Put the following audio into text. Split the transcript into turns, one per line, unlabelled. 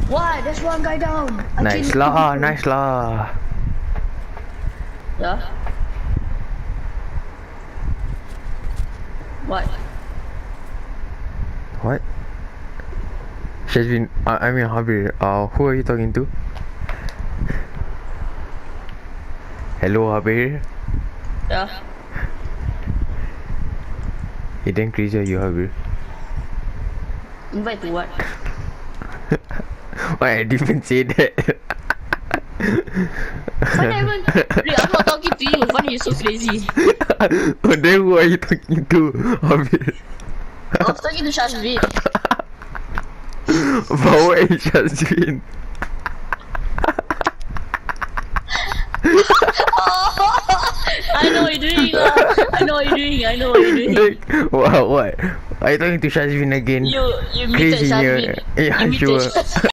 Why? There's one guy down. I
Nice
killed two
lah,
people.
nice lah.
Yeah. What?
What? Shazvin, I mean Habir, who are you talking to? Hello Habir?
Yeah.
He damn crazy are you Habir?
Invite to what?
Why I didn't even say that?
Why I even? I'm not talking to you. Why are you so crazy?
Oh, then who are you talking to, Habir?
I was talking to Shazvin.
But what is Shazvin?
I know what you're doing. I know what you're doing. I know what you're doing.
Like, what? Are you talking to Shazvin again?
You muted
Crazy,
Shazvin.
yeah,
You muted
sure.
Shazvin.